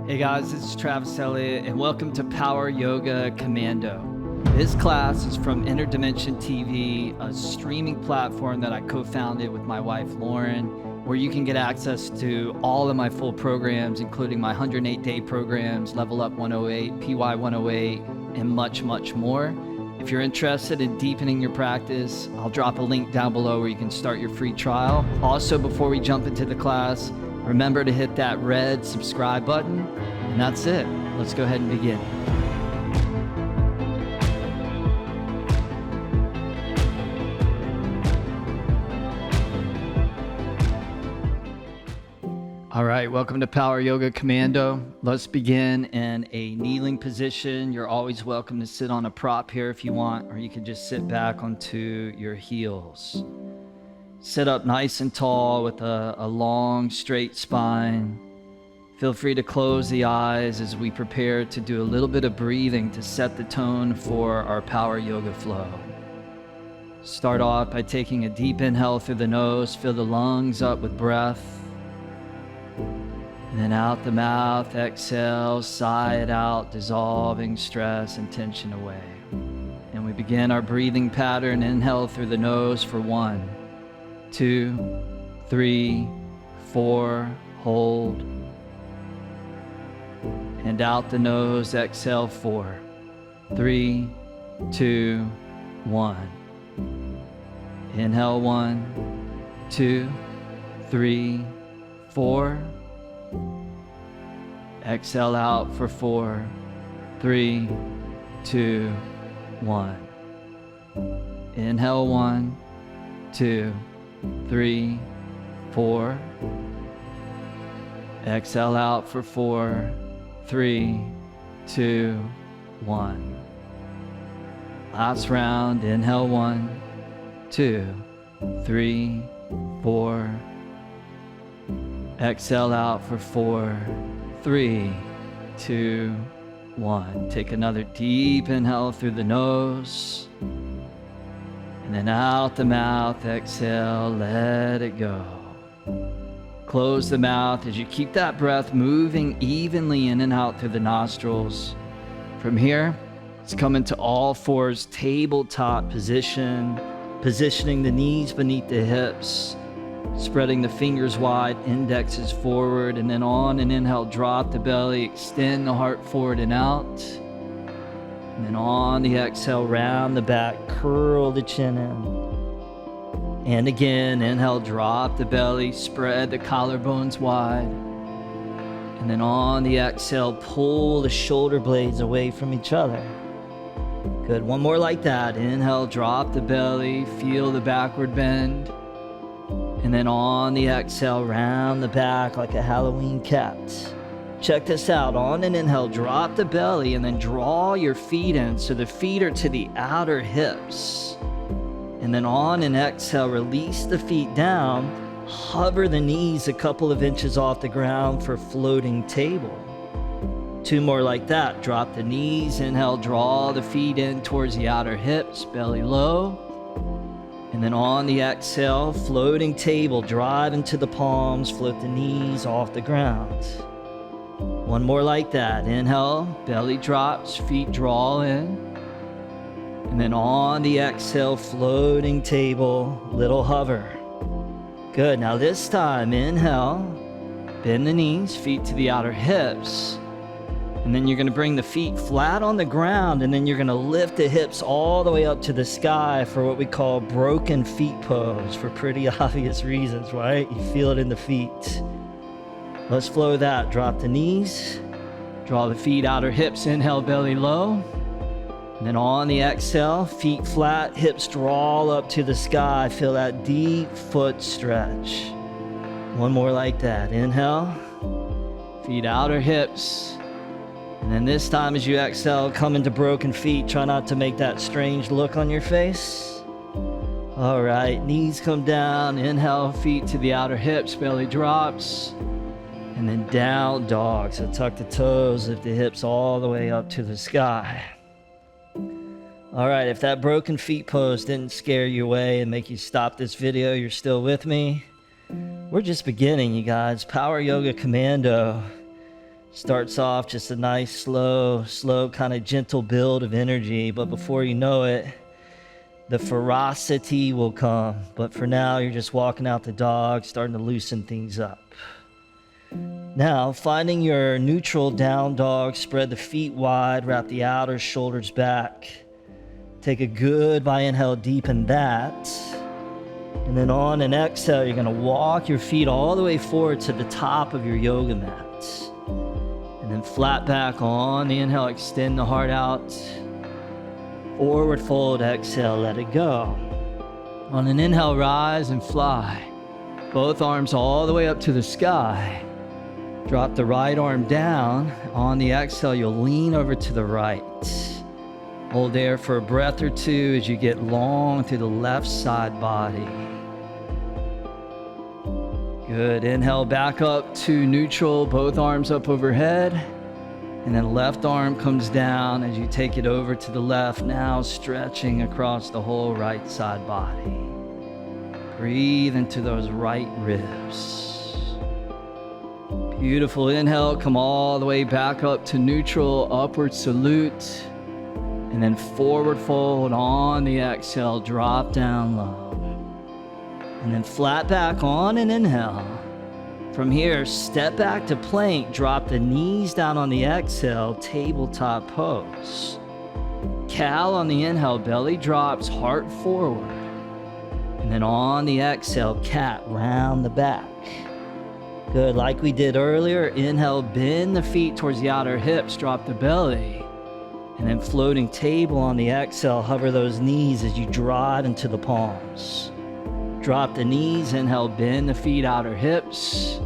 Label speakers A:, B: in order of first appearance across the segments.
A: Hey guys, this is Travis Eliot and welcome to Power Yoga Commando. This class is from Interdimension TV, a streaming platform that I co-founded with my wife Lauren, where you can get access to all of my full programs, including my 108-day programs, Level Up 108, PY 108, and much, much more. If you're interested in deepening your practice, I'll drop a link down below where you can start your free trial. Also, before we jump into the class, remember to hit that red subscribe button, and that's it. Let's go ahead and begin. All right, welcome to Power Yoga Commando. Let's begin in a kneeling position. You're always welcome to sit on a prop here if you want, or you can just sit back onto your heels. Sit up nice and tall with a long, straight spine. Feel free to close the eyes as we prepare to do a little bit of breathing to set the tone for our power yoga flow. Start off by taking a deep inhale through the nose. Fill the lungs up with breath. And then out the mouth, exhale, sigh it out, dissolving stress and tension away. And we begin our breathing pattern. Inhale through the nose for 1, 2, 3, 4, hold. And out the nose, exhale 4, 3, 2, 1. Inhale 1, 2, 3, 4. Exhale out for 4, 3, 2, 1. Inhale 1, 2, 3, 4. Exhale out for 4, 3, 2, 1. Last round. Inhale 1, 2, 3, 4. Exhale out for 4, 3, 2, 1. Take another deep inhale through the nose. And then out the mouth, exhale, let it go. Close the mouth as you keep that breath moving evenly in and out through the nostrils. From here, let's come into all fours, tabletop position, positioning the knees beneath the hips, spreading the fingers wide, indexes forward, and then on an inhale, drop the belly, extend the heart forward and out. And then on the exhale, round the back, curl the chin in. And again, inhale, drop the belly, spread the collarbones wide. And then on the exhale, pull the shoulder blades away from each other. Good, one more like that. Inhale, drop the belly, feel the backward bend. And then on the exhale, round the back like a Halloween cat. Check this out. On an inhale, drop the belly and then draw your feet in so the feet are to the outer hips. And then on an exhale, release the feet down. Hover the knees a couple of inches off the ground for floating table. 2 more like that. Drop the knees. Inhale, draw the feet in towards the outer hips, belly low. And then on the exhale, floating table, drive into the palms, float the knees off the ground. 1 more like that. Inhale, belly drops, feet draw in. And then on the exhale, floating table, little hover. Good, now this time, inhale, bend the knees, feet to the outer hips. And then you're gonna bring the feet flat on the ground, and then you're gonna lift the hips all the way up to the sky for what we call broken feet pose, for pretty obvious reasons, right? You feel it in the feet. Let's flow that. Drop the knees, draw the feet, outer hips, inhale, belly low. And then on the exhale, feet flat, hips draw up to the sky. Feel that deep foot stretch. 1 more like that. Inhale, feet, outer hips. And then this time as you exhale, come into broken feet. Try not to make that strange look on your face. All right, knees come down. Inhale, feet to the outer hips, belly drops. And then down dog. So tuck the toes, lift the hips all the way up to the sky. All right, if that broken feet pose didn't scare you away and make you stop this video, you're still with me. We're just beginning, you guys. Power Yoga Commando.
B: Starts off just a nice, slow, kind of gentle build of energy. But before you know it, the ferocity will come. But for now, you're just walking out the dog, starting to loosen things up. Now, finding your neutral down dog, spread the feet wide, wrap the outer shoulders back. Take a good by inhale, deepen that. And then on an exhale, you're gonna walk your feet all the way forward to the top of your yoga mat. And then flat back on the inhale, extend the heart out. Forward fold, exhale, let it go. On an inhale, rise and fly. Both arms all the way up to the sky. Drop the right arm down. On the exhale, you'll lean over to the right. Hold there for a breath or two as you get long through the left side body. Good. Inhale back up to neutral, both arms up overhead. And then left arm comes down as you take it over to the left, now stretching across the whole right side body. Breathe into those right ribs. Beautiful. Inhale, come all the way back up to neutral, upward salute. And then forward fold on the exhale, drop down low. And then flat back on an inhale. From here, step back to plank, drop the knees down on the exhale, tabletop pose. Cow on the inhale, belly drops, heart forward. And then on the exhale, cat, round the back. Good, like we did earlier, inhale, bend the feet towards the outer hips, drop the belly. And then floating table on the exhale, hover those knees as you draw it into the palms. Drop the knees, inhale, bend the feet, outer hips.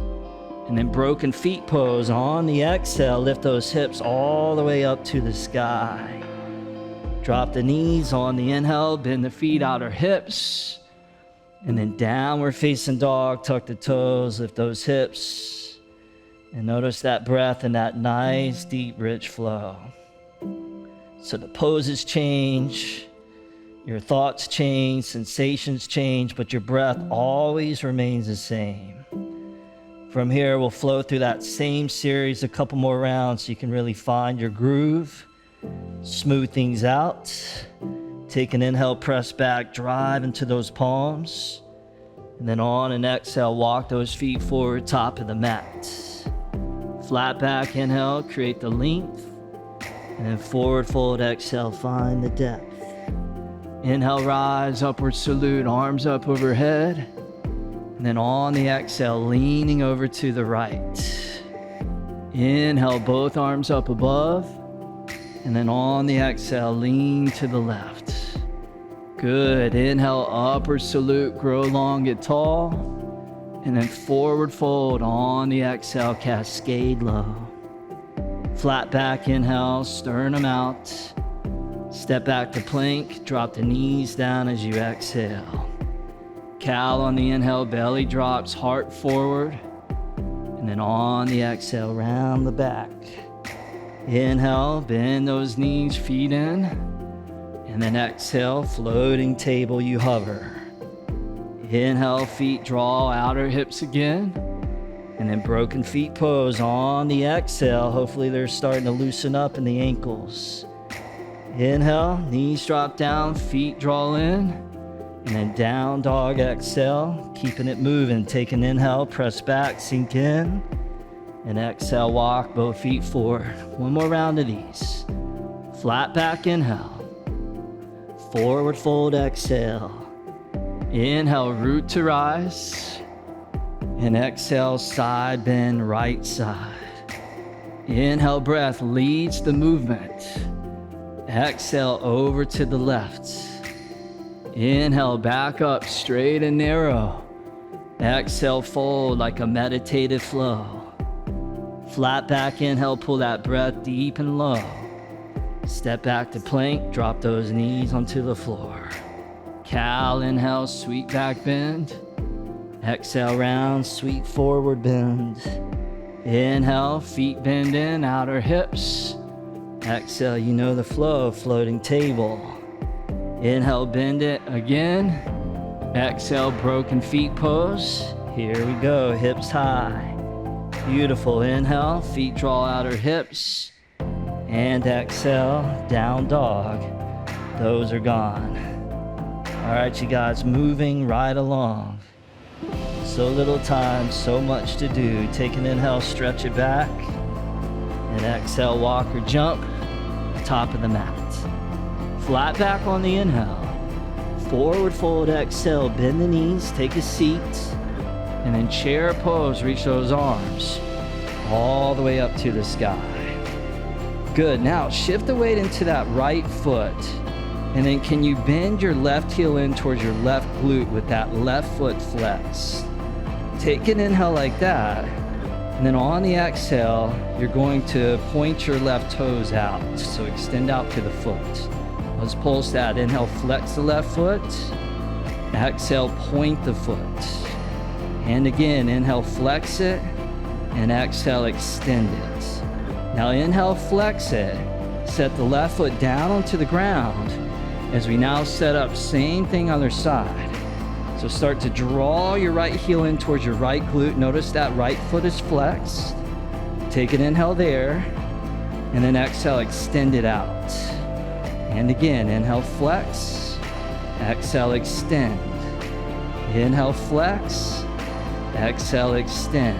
B: And then broken feet pose on the exhale, lift those hips all the way up to the sky. Drop the knees on the inhale, bend the feet, outer hips. And then downward facing dog, tuck the toes, lift those hips. And notice that breath and that nice, deep, rich flow. So the poses change, your thoughts change, sensations change, but your breath always remains the same. From here, we'll flow through that same series a couple more rounds so you can really find your groove, smooth things out. Take an inhale, press back, drive into those palms. And then on an exhale, walk those feet forward, top of the mat. Flat back, inhale, create the length. And then forward fold, exhale, find the depth. Inhale, rise, upward salute, arms up overhead. And then on the exhale, leaning over to the right. Inhale, both arms up above. And then on the exhale, lean to the left. Good. Inhale, upward salute, grow long, get tall. And then forward fold on the exhale, cascade low. Flat back, inhale, sternum out. Step back to plank, drop the knees down as you exhale. Cow on the inhale, belly drops, heart forward. And then on the exhale, round the back. Inhale, bend those knees, feet in. And then exhale, floating table, you hover. Inhale, feet draw, outer hips again. And then broken feet pose on the exhale. Hopefully they're starting to loosen up in the ankles. Inhale, knees drop down, feet draw in. And then down dog, exhale, keeping it moving. Take an inhale, press back, sink in. And exhale, walk both feet forward. One more round of these. Flat back, inhale. Forward fold, exhale. Inhale, root to rise. And exhale, side bend, right side. Inhale, breath leads the movement. Exhale, over to the left. Inhale, back up, straight and narrow. Exhale, fold like a meditative flow. Flat back, inhale, pull that breath deep and low. Step back to plank, drop those knees onto the floor. Cow, inhale, sweet back bend. Exhale, round, sweet forward bend. Inhale, feet bend in, outer hips. Exhale, you know the flow, floating table. Inhale, bend it again. Exhale, broken feet pose. Here we go, hips high. Beautiful. Inhale, feet draw out our hips. And exhale, down dog. Those are gone. All right, you guys, moving right along. So little time, so much to do. Take an inhale, stretch it back. And exhale, walk or jump, top of the mat. Flat back on the inhale. Forward fold, exhale, bend the knees, take a seat. And then chair pose, reach those arms all the way up to the sky. Good, now shift the weight into that right foot. And then can you bend your left heel in towards your left glute with that left foot flexed? Take an inhale like that. And then on the exhale, you're going to point your left toes out. So extend out to the foot. Let's pulse that. Inhale, flex the left foot. Exhale, point the foot. And again, inhale, flex it. And exhale, extend it. Now inhale, flex it. Set the left foot down onto the ground as we now set up same thing other side. So start to draw your right heel in towards your right glute. Notice that right foot is flexed. Take an inhale there. And then exhale, extend it out. And again, inhale, flex. Exhale, extend. Inhale, flex. Exhale, extend.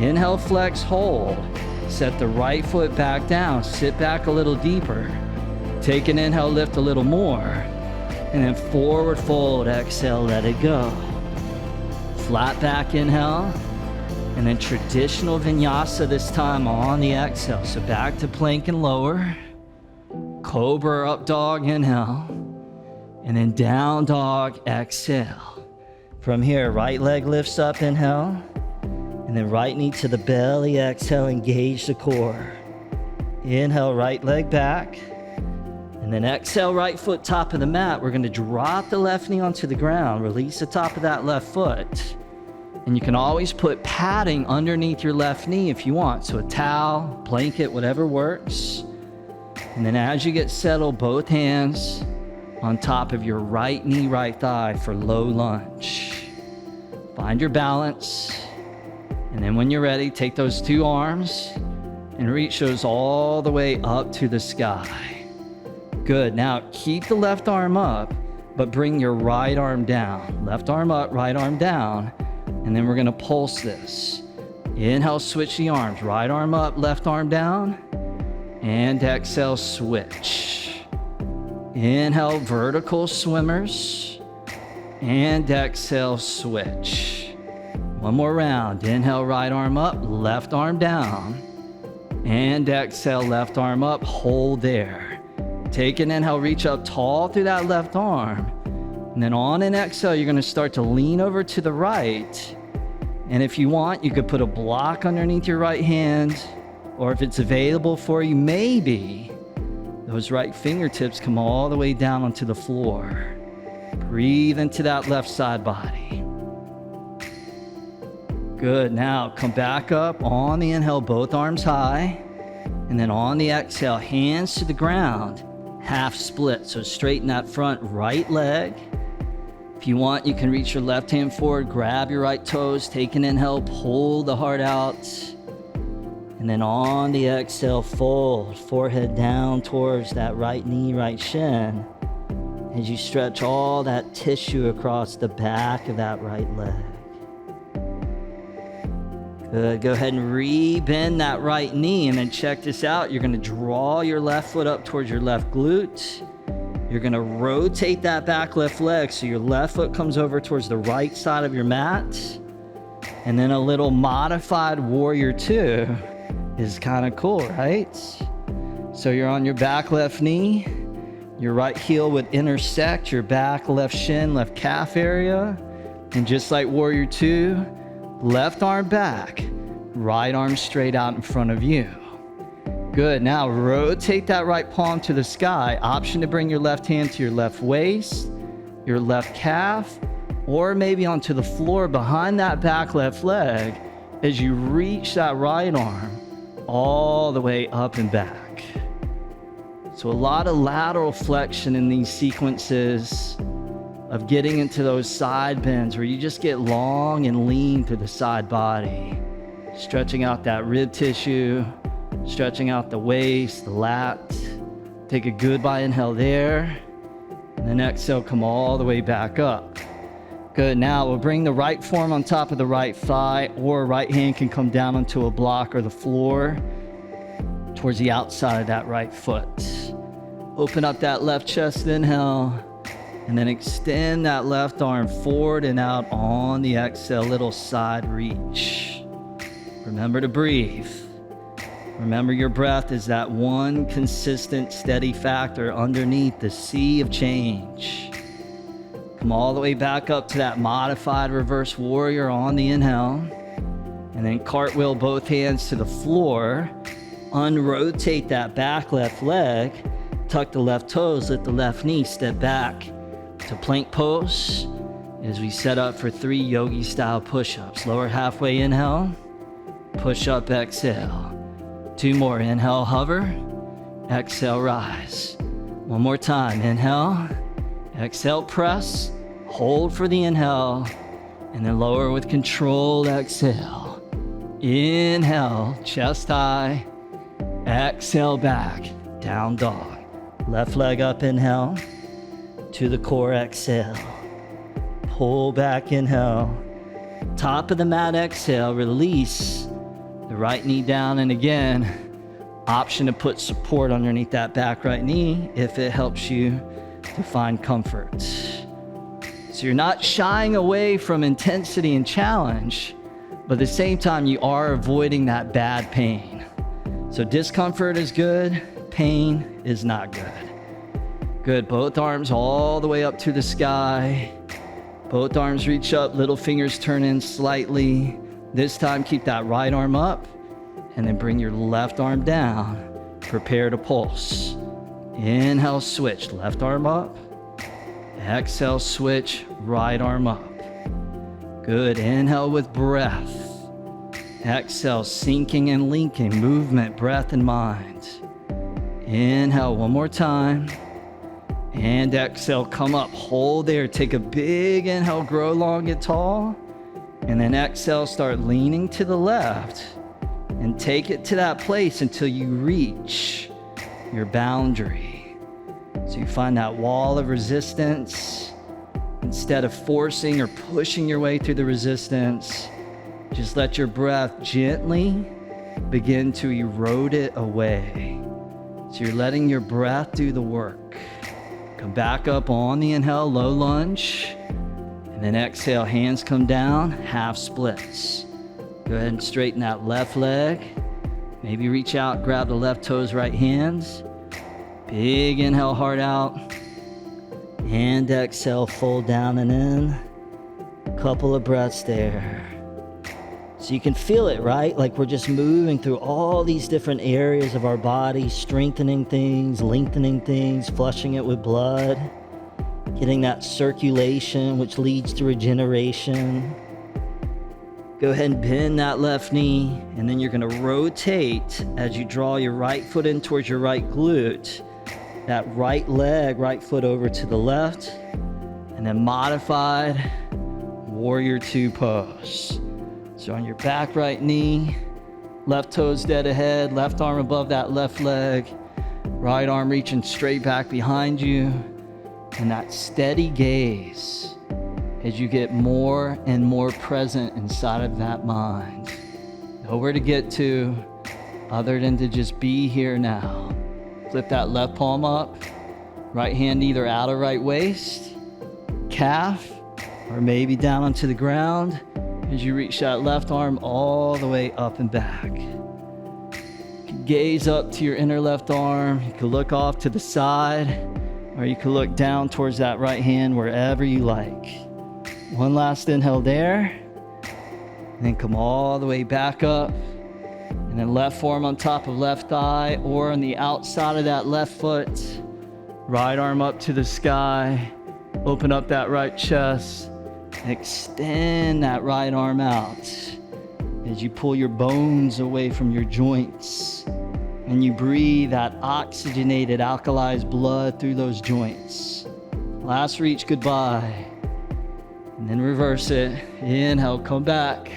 B: Inhale, flex, hold. Set the right foot back down. Sit back a little deeper. Take an inhale, lift a little more. And then forward fold, exhale, let it go. Flat back inhale. And then traditional vinyasa this time on the exhale. So back to plank and lower. Cobra up dog, inhale. And then down dog, exhale. From here, right leg lifts up, inhale. And then right knee to the belly, exhale, engage the core. Inhale, right leg back. And then exhale, right foot top of the mat. We're gonna drop the left knee onto the ground, release the top of that left foot. And you can always put padding underneath your left knee if you want. So a towel, blanket, whatever works. And then as you get settled, both hands on top of your right knee, right thigh for low lunge. Find your balance. And then when you're ready, take those two arms and reach those all the way up to the sky. Good, now keep the left arm up, but bring your right arm down. Left arm up, right arm down. And then we're gonna pulse this. Inhale, switch the arms. Right arm up, left arm down. And exhale, switch. Inhale, vertical swimmers. And exhale, switch. One more round. Inhale, right arm up, left arm down. And exhale, left arm up, hold there. Take an inhale, reach up tall through that left arm. And then on an exhale, you're gonna start to lean over to the right. And if you want, you could put a block underneath your right hand, or if it's available for you, maybe those right fingertips come all the way down onto the floor. Breathe into that left side body. Good, now come back up on the inhale, both arms high. And then on the exhale, hands to the ground, half split. So straighten that front right leg. If you want, you can reach your left hand forward, grab your right toes, take an inhale, pull the heart out. And then on the exhale, fold, forehead down towards that right knee, right shin. As you stretch all that tissue across the back of that right leg. Good, go ahead and re-bend that right knee, and then check this out. You're gonna draw your left foot up towards your left glute. You're gonna rotate that back left leg so your left foot comes over towards the right side of your mat. And then a little modified warrior two is kind of cool, right? So you're on your back left knee. Your right heel would intersect your back left shin, left calf area. And just like warrior two, left arm back, right arm straight out in front of you. Good, now rotate that right palm to the sky. Option to bring your left hand to your left waist, your left calf, or maybe onto the floor behind that back left leg as you reach that right arm all the way up and back. So a lot of lateral flexion in these sequences of getting into those side bends where you just get long and lean through the side body. Stretching out that rib tissue, stretching out the waist, the lat. Take a goodbye inhale there. And then exhale, come all the way back up. Good, now we'll bring the right forearm on top of the right thigh, or right hand can come down onto a block or the floor towards the outside of that right foot. Open up that left chest, inhale, and then extend that left arm forward and out on the exhale, little side reach. Remember to breathe. Remember your breath is that one consistent, steady factor underneath the sea of change. Come all the way back up to that modified reverse warrior on the inhale, and then cartwheel both hands to the floor. Unrotate that back left leg, tuck the left toes, lift the left knee, step back to plank pose as we set up for 3 yogi style push-ups. Lower halfway inhale, push up, exhale. 2 more, inhale, hover, exhale, rise. 1 more time, inhale, exhale, press, hold for the inhale, and then lower with control, exhale. Inhale, chest high, exhale back, down dog. Left leg up, inhale, to the core, exhale. Pull back, inhale. Top of the mat, exhale, release the right knee down, and again, option to put support underneath that back right knee if it helps you to find comfort. So you're not shying away from intensity and challenge, but at the same time, you are avoiding that bad pain. So discomfort is good, pain is not good. Good, both arms all the way up to the sky. Both arms reach up, little fingers turn in slightly. This time, keep that right arm up, and then bring your left arm down. Prepare to pulse. Inhale, switch, left arm up. Exhale, switch, right arm up. Good, inhale with breath. Exhale, sinking and linking, movement, breath and mind. Inhale, 1 more time. And exhale, come up, hold there. Take a big inhale, grow long, get tall. And then exhale, start leaning to the left. And take it to that place until you reach your boundary. So you find that wall of resistance. Instead of forcing or pushing your way through the resistance, just let your breath gently begin to erode it away. So you're letting your breath do the work. Come back up on the inhale, low lunge. And then exhale, hands come down, half splits. Go ahead and straighten that left leg. Maybe reach out, grab the left toes, right hands. Big inhale, heart out. And exhale, fold down and in. Couple of breaths there. So you can feel it, right? Like we're just moving through all these different areas of our body, strengthening things, lengthening things, flushing it with blood, getting that circulation, which leads to regeneration. Go ahead and bend that left knee, and then you're gonna rotate as you draw your right foot in towards your right glute. That right leg, right foot over to the left, and then modified warrior 2 pose. So on your back right knee, left toes dead ahead, left arm above that left leg, right arm reaching straight back behind you, and that steady gaze as you get more and more present inside of that mind. Nowhere to get to other than to just be here now. Flip that left palm up, right hand either out of right waist, calf, or maybe down onto the ground as you reach that left arm all the way up and back. You can gaze up to your inner left arm. You can look off to the side, or you can look down towards that right hand, wherever you like. One last inhale there, and then come all the way back up. And then left forearm on top of left thigh or on the outside of that left foot. Right arm up to the sky. Open up that right chest. Extend that right arm out as you pull your bones away from your joints. And you breathe that oxygenated, alkalized blood through those joints. Last reach, goodbye. And then reverse it. Inhale, come back.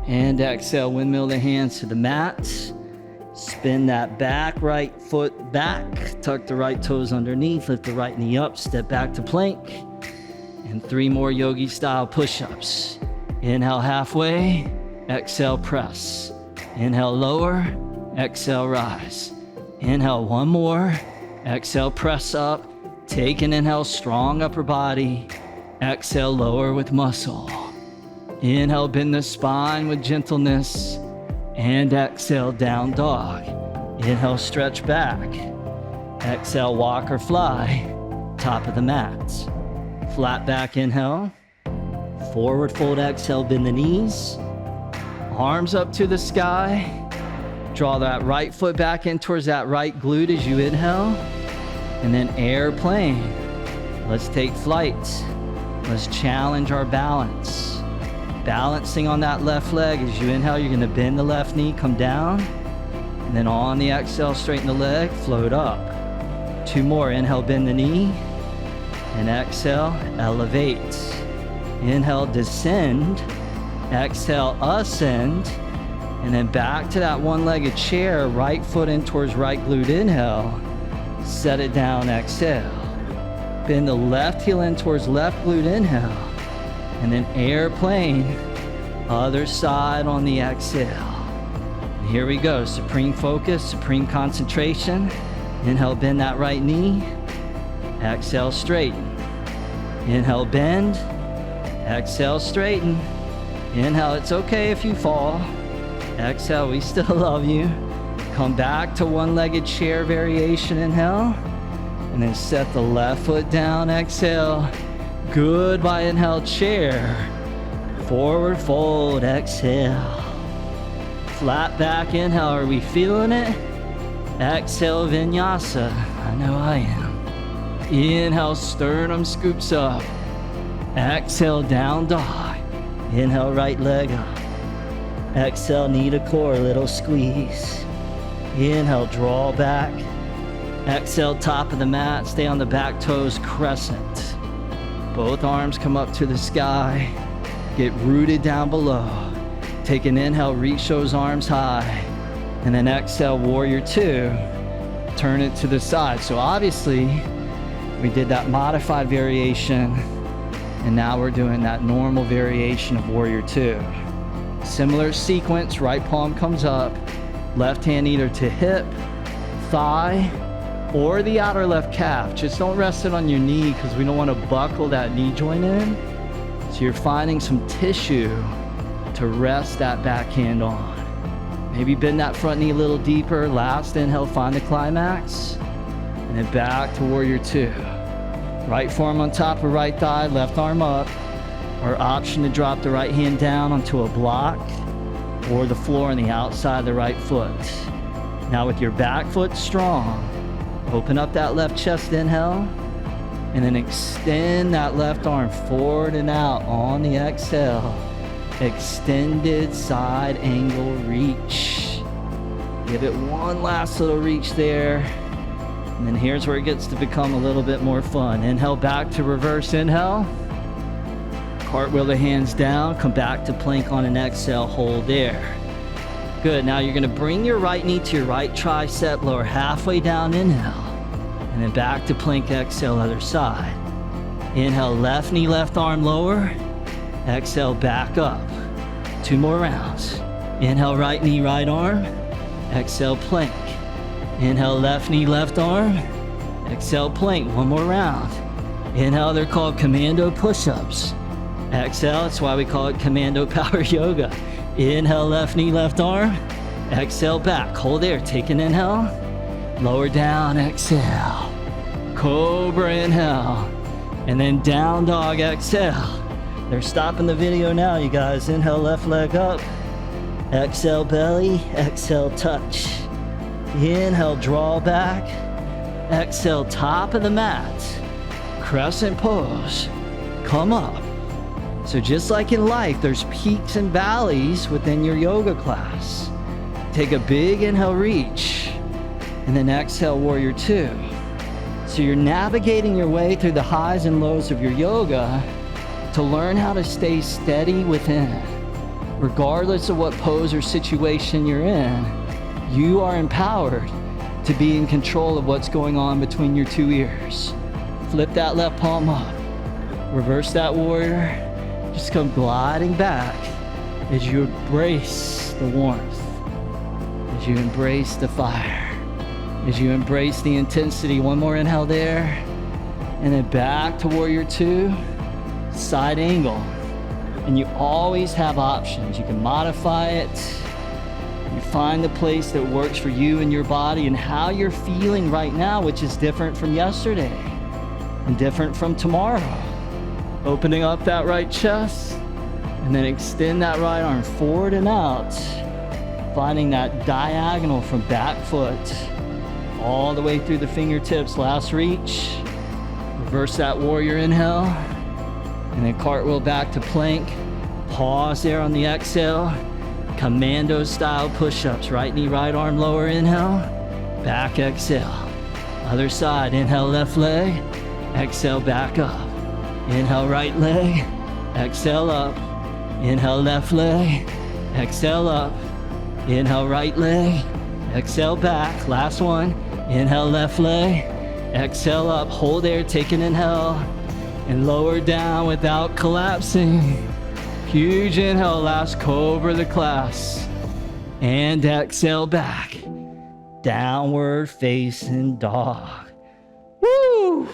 B: And exhale, windmill the hands to the mat. Spin that back, right foot back. Tuck the right toes underneath, lift the right knee up, step back to plank. And 3 more yogi style push-ups. Inhale halfway, exhale press. Inhale lower, exhale rise. Inhale 1 more, exhale press up. Take an inhale, strong upper body. Exhale, lower with muscle. Inhale, bend the spine with gentleness. And exhale, down dog. Inhale, stretch back. Exhale, walk or fly. Top of the mat. Flat back inhale. Forward fold, exhale, bend the knees. Arms up to the sky. Draw that right foot back in towards that right glute as you inhale. And then airplane. Let's take flight. Let's challenge our balance. Balancing on that left leg. As you inhale, you're gonna bend the left knee, come down. And then on the exhale, straighten the leg, float up. 2 more, inhale, bend the knee. And exhale, elevate. Inhale, descend. Exhale, ascend. And then back to that one-legged chair, right foot in towards right glute, inhale. Set it down, exhale. Bend the left heel in towards left glute, inhale. And then airplane, other side on the exhale. And here we go, supreme focus, supreme concentration. Inhale, bend that right knee. Exhale, straighten. Inhale, bend. Exhale, straighten. Inhale, it's okay if you fall. Exhale, we still love you. Come back to one-legged chair variation, inhale. And then set the left foot down, exhale. Goodbye, inhale, chair. Forward fold, exhale. Flat back, inhale, are we feeling it? Exhale, vinyasa, I know I am. Inhale, sternum scoops up. Exhale, down dog. Inhale, right leg up. Exhale, knee to core, little squeeze. Inhale, draw back. Exhale, top of the mat, stay on the back toes, crescent. Both arms come up to the sky. Get rooted down below. Take an inhale, reach those arms high. And then exhale, warrior 2. Turn it to the side. So obviously, we did that modified variation. And now we're doing that normal variation of warrior 2. Similar sequence, right palm comes up. Left hand either to hip, thigh, or the outer left calf. Just don't rest it on your knee because we don't want to buckle that knee joint in. So you're finding some tissue to rest that back hand on. Maybe bend that front knee a little deeper. Last inhale, find the climax. And then back to warrior 2. Right forearm on top of right thigh, left arm up. Or option to drop the right hand down onto a block or the floor on the outside of the right foot. Now with your back foot strong, open up that left chest, inhale, and then extend that left arm forward and out on the exhale. Extended side angle reach. Give it one last little reach there. And then here's where it gets to become a little bit more fun. Inhale back to reverse inhale. Cartwheel the hands down, come back to plank on an exhale, hold there. Good, now you're gonna bring your right knee to your right tricep, lower halfway down, inhale. And then back to plank, exhale, other side. Inhale, left knee, left arm lower. Exhale, back up. 2 more rounds. Inhale, right knee, right arm. Exhale, plank. Inhale, left knee, left arm. Exhale, plank. 1 more round. Inhale, they're called commando push-ups. Exhale, that's why we call it commando power yoga. Inhale, left knee, left arm. Exhale, back. Hold there. Take an inhale. Lower down, exhale. Cobra, inhale. And then down dog, exhale. They're stopping the video now, you guys. Inhale, left leg up. Exhale, belly. Exhale, touch. Inhale, draw back. Exhale, top of the mat. Crescent pose. Come up. So just like in life, there's peaks and valleys within your yoga class. Take a big inhale, reach, and then exhale, warrior 2. So you're navigating your way through the highs and lows of your yoga to learn how to stay steady within. regardless of what pose or situation you're in, you are empowered to be in control of what's going on between your two ears. Flip that left palm up. Reverse that warrior. Just come gliding back as you embrace the warmth, as you embrace the fire, as you embrace the intensity. One more inhale there, and then back to warrior two, side angle. And you always have options. You can modify it. You find the place that works for you and your body and how you're feeling right now, which is different from yesterday and different from tomorrow. Opening up that right chest, and then extend that right arm forward and out, finding that diagonal from back foot all the way through the fingertips. Last reach. Reverse that warrior inhale, and then cartwheel back to plank. Pause there on the exhale. Commando style push-ups. Right knee, right arm, lower inhale. Back exhale. Other side. Inhale, left leg. Exhale, back up. Inhale, right leg. Exhale, up. Inhale, left leg. Exhale, up. Inhale, right leg. Exhale, back. Last one. Inhale, left leg. Exhale, up. Hold there. Take an inhale. And lower down without collapsing. Huge inhale. Last cobra of the class. And exhale, back. Downward facing dog. Woo!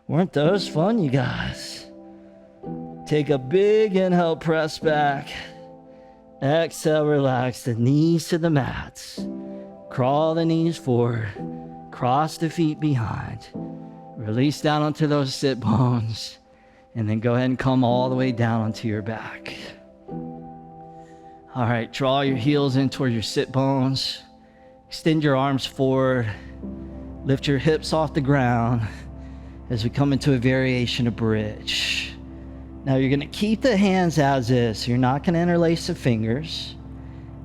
B: Weren't those fun, you guys? Take a big inhale, press back. Exhale, relax the knees to the mats. Crawl the knees forward. Cross the feet behind. Release down onto those sit bones. And then go ahead and come all the way down onto your back. All right, draw your heels in toward your sit bones. Extend your arms forward. Lift your hips off the ground as we come into a variation of bridge. Now you're gonna keep the hands as is. So you're not gonna interlace the fingers.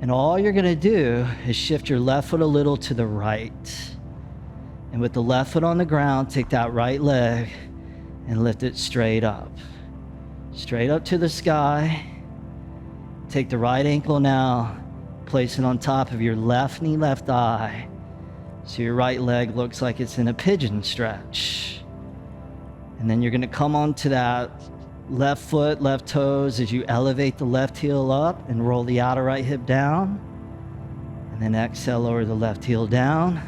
B: And all you're gonna do is shift your left foot a little to the right. And with the left foot on the ground, take that right leg and lift it straight up. Straight up to the sky. Take the right ankle now, place it on top of your left knee, left thigh. So your right leg looks like it's in a pigeon stretch. And then you're gonna come onto that left foot, left toes as you elevate the left heel up and roll the outer right hip down. And then exhale, lower the left heel down.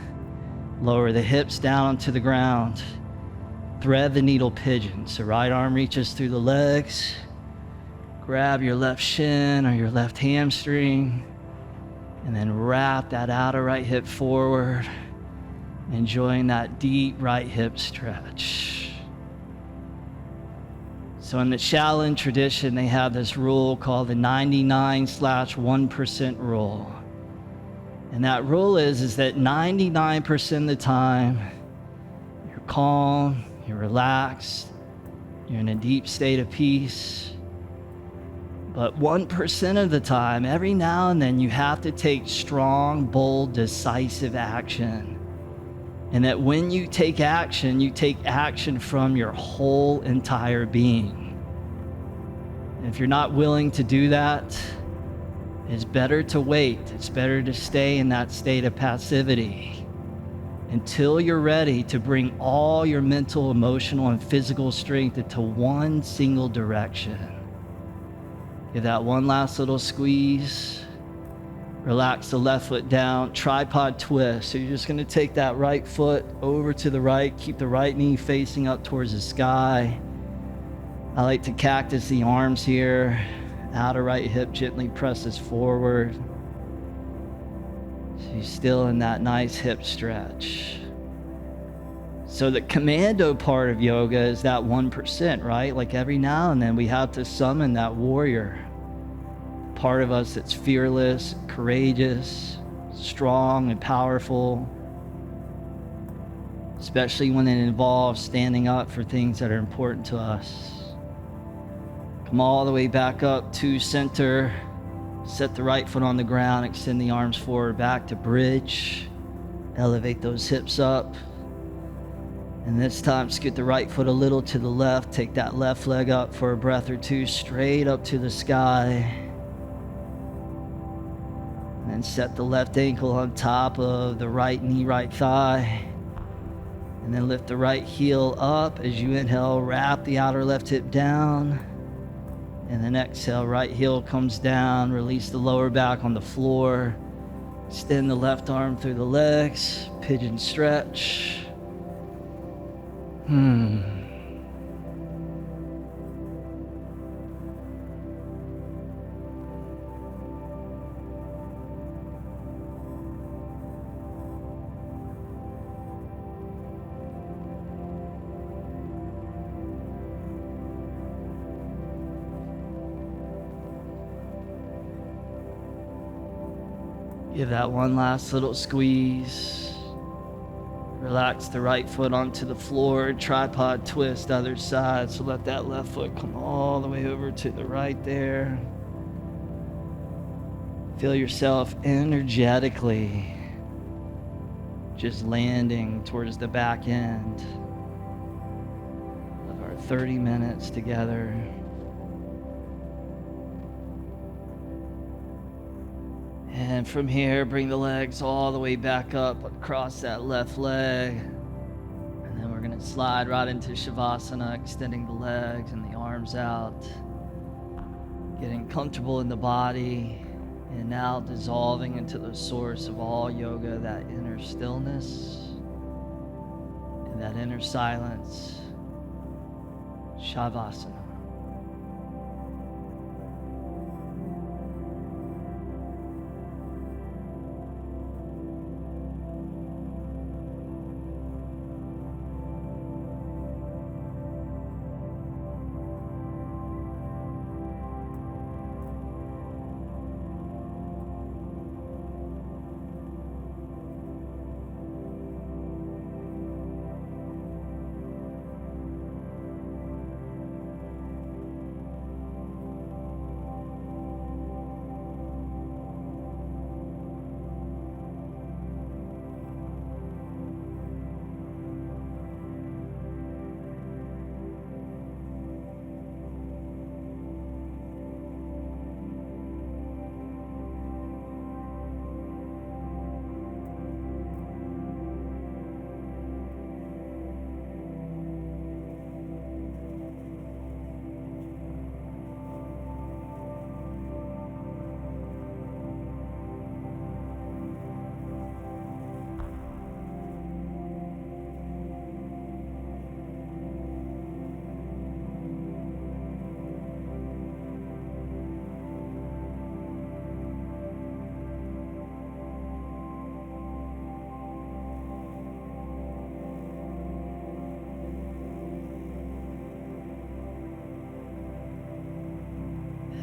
B: Lower the hips down onto the ground. Thread the needle pigeon. So right arm reaches through the legs. Grab your left shin or your left hamstring. And then wrap that outer right hip forward. Enjoying that deep right hip stretch. So in the Shaolin tradition, they have this rule called the 99/1% rule. And that rule is that 99% of the time, you're calm, you're relaxed, you're in a deep state of peace. But 1% of the time, every now and then, you have to take strong, bold, decisive action. And that when you take action from your whole entire being. And if you're not willing to do that, it's better to wait. It's better to stay in that state of passivity until you're ready to bring all your mental, emotional, and physical strength into one single direction. Give that one last little squeeze. Relax the left foot down, tripod twist. So you're just gonna take that right foot over to the right, keep the right knee facing up towards the sky. I like to cactus the arms here. Outer right hip gently presses forward. So you're still in that nice hip stretch. So the commando part of yoga is that 1%, right? Like every now and then we have to summon that warrior. Part of us that's fearless, courageous, strong, and powerful. Especially when it involves standing up for things that are important to us. Come all the way back up to center. Set the right foot on the ground, extend the arms forward back to bridge. Elevate those hips up. And this time, scoot the right foot a little to the left. Take that left leg up for a breath or two, straight up to the sky. And then set the left ankle on top of the right knee, right thigh. And then lift the right heel up as you inhale, wrap the outer left hip down. And then exhale, right heel comes down, release the lower back on the floor. Extend the left arm through the legs, pigeon stretch. Give that one last little squeeze. Relax the right foot onto the floor, tripod twist other side. So let that left foot come all the way over to the right there. Feel yourself energetically just landing towards the back end of our 30 minutes together. And from here, bring the legs all the way back up across that left leg. And then we're going to slide right into Savasana, extending the legs and the arms out. Getting comfortable in the body. And now dissolving into the source of all yoga, that inner stillness and that inner silence. Savasana.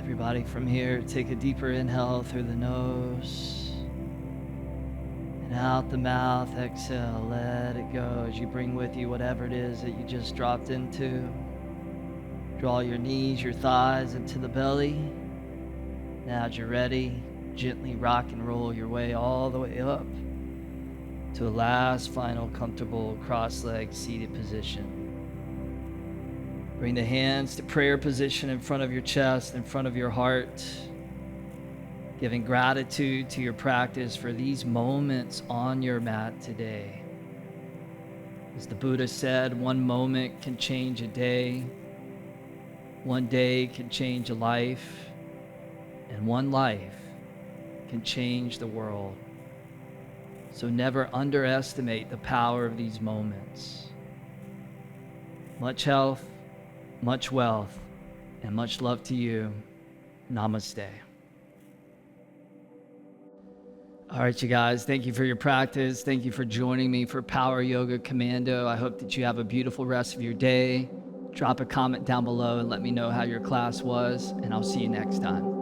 B: Everybody from here, take a deeper inhale through the nose and out the mouth. Exhale, let it go as you bring with you whatever it is that you just dropped into. Draw your knees, your thighs into the belly. Now as you're ready, gently rock and roll your way all the way up to a last final comfortable cross-legged seated position. Bring the hands to prayer position in front of your chest, in front of your heart, giving gratitude to your practice for these moments on your mat today. As the Buddha said, one moment can change a day, one day can change a life, and one life can change the world. So never underestimate the power of these moments. Much health, much wealth, and much love to you. Namaste. All right, you guys, thank you for your practice. Thank you for joining me for Power Yoga Commando. I hope that you have a beautiful rest of your day. Drop a comment down below and let me know how your class was, and I'll see you next time.